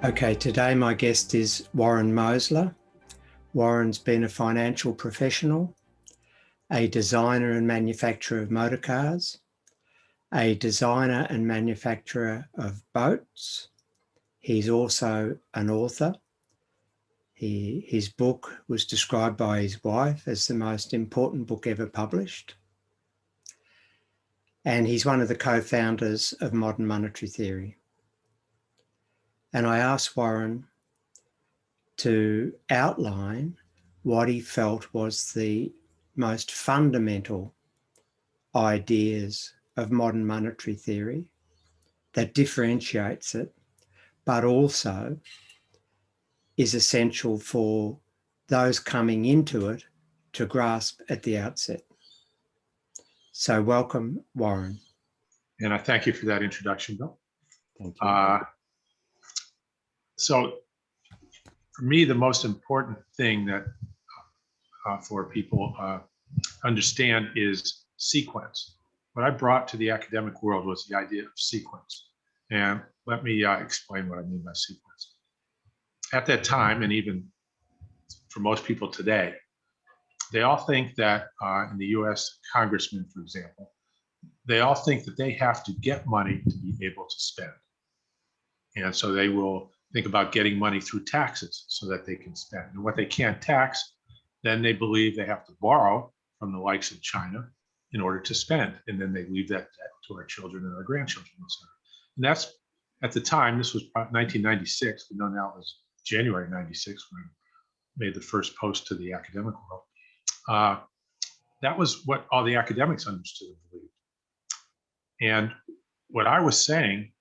Okay, today my guest is Warren Mosler. Warren's been a financial professional, a designer and manufacturer of motor cars, a designer and manufacturer of boats. He's also an author. His book was described by his wife as the most important book ever published. And he's one of the co-founders of modern monetary theory. And I asked Warren to outline what he felt was the most fundamental ideas of modern monetary theory that differentiates it, but also is essential for those coming into it to grasp at the outset. So welcome, Warren. And I thank you for that introduction, Bill. Thank you. So for me, the most important thing that for people understand is sequence. What I brought to the academic world was the idea of sequence. And let me explain what I mean by sequence. At that time, and even for most people today, they all think that in the US congressmen, for example, they all think that they have to get money to be able to spend. And so they will think about getting money through taxes so that they can spend. And what they can't tax, then they believe they have to borrow from the likes of China in order to spend. And then they leave that debt to our children and our grandchildren, etc. And that's, at the time, this was 1996. We know now it was January 96 when I made the first post to the academic world. That was what all the academics understood and believed. And what I was saying,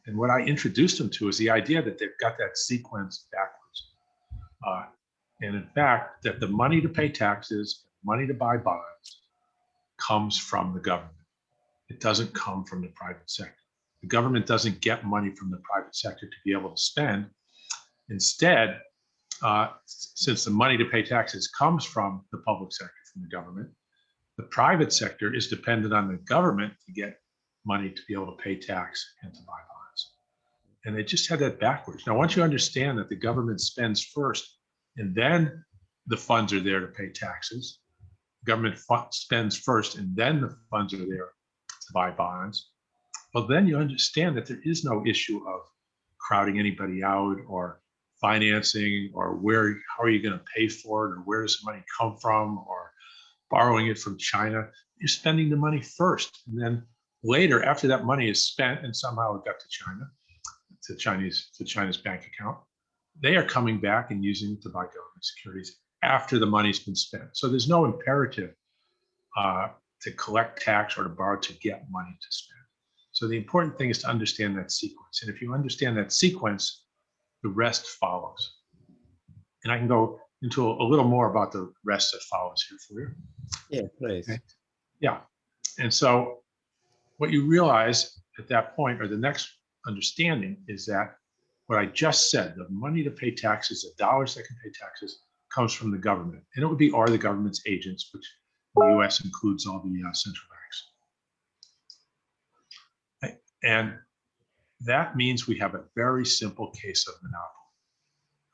and what I introduced them to, is the idea that they've got that sequence backwards. And in fact, that the money to pay taxes, money to buy bonds, comes from the government. It doesn't come from the private sector. The government doesn't get money from the private sector to be able to spend. Instead, since the money to pay taxes comes from the public sector, from the government, the private sector is dependent on the government to get money to be able to pay tax and to buy bonds. And they just had that backwards. Now, once you understand that the government spends first and then the funds are there to pay taxes, government spends first and then the funds are there to buy bonds, well, then you understand that there is no issue of crowding anybody out or financing or how are you going to pay for it or where does the money come from or borrowing it from China. You're spending the money first. And then later, after that money is spent and somehow it got to China, to China's bank account, they are coming back and using it to buy government securities after the money's been spent. So there's no imperative to collect tax or to borrow to get money to spend. So the important thing is to understand that sequence. And if you understand that sequence, the rest follows. And I can go into a little more about the rest that follows here for you. Yeah, please. Okay. Yeah. And so what you realize at that point, or the next understanding, is that what I just said, the money to pay taxes, the dollars that can pay taxes, comes from the government. And it would be the government's agents, which in the US includes all the central banks. And that means we have a very simple case of monopoly.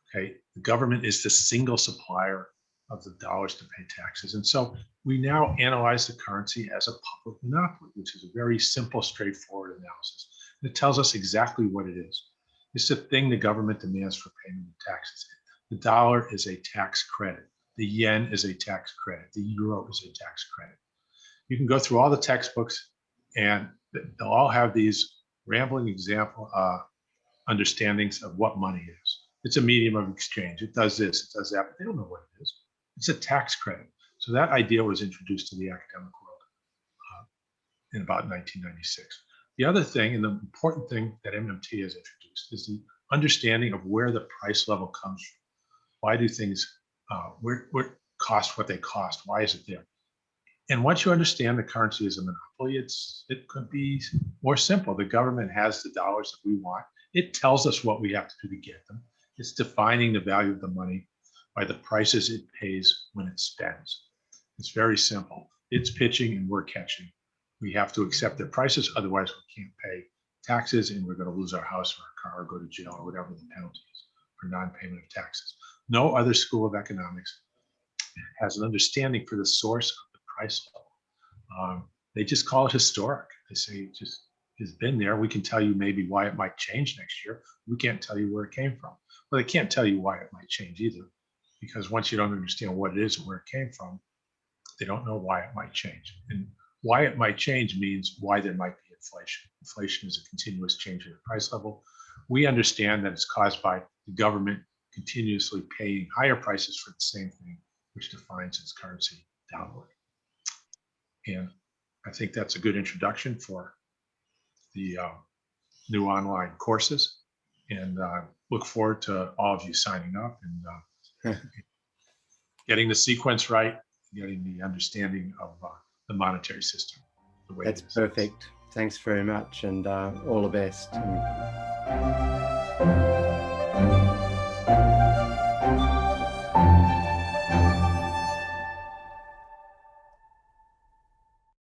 Okay, the government is the single supplier of the dollars to pay taxes. And so we now analyze the currency as a public monopoly, which is a very simple, straightforward analysis. And it tells us exactly what it is. It's the thing the government demands for payment of taxes. The dollar is a tax credit. The yen is a tax credit. The euro is a tax credit. You can go through all the textbooks and they'll all have these rambling example understandings of what money is. It's a medium of exchange. It does this, it does that, but they don't know what it is. It's a tax credit. So that idea was introduced to the academic world in about 1996. The other thing, and the important thing that MMT has introduced, is the understanding of where the price level comes from. Why do things where cost what they cost? Why is it there? And once you understand the currency is a monopoly, it could be more simple. The government has the dollars that we want. It tells us what we have to do to get them. It's defining the value of the money by the prices it pays when it spends. It's very simple. It's pitching and we're catching. We have to accept their prices, otherwise we can't pay taxes, and we're going to lose our house or our car or go to jail or whatever the penalty is for non-payment of taxes. No other school of economics has an understanding for the source of the price level. They just call it historic. They say it just has been there. We can tell you maybe why it might change next year. We can't tell you where it came from. Well, they can't tell you why it might change either, because once you don't understand what it is and where it came from, they don't know why it might change. And why it might change means why there might be inflation. Inflation is a continuous change in the price level. We understand that it's caused by the government continuously paying higher prices for the same thing, which defines its currency downward. And I think that's a good introduction for the new online courses, and look forward to all of you signing up and getting the sequence right, getting the understanding of the monetary system. The way That's perfect. Thanks very much, and all the best.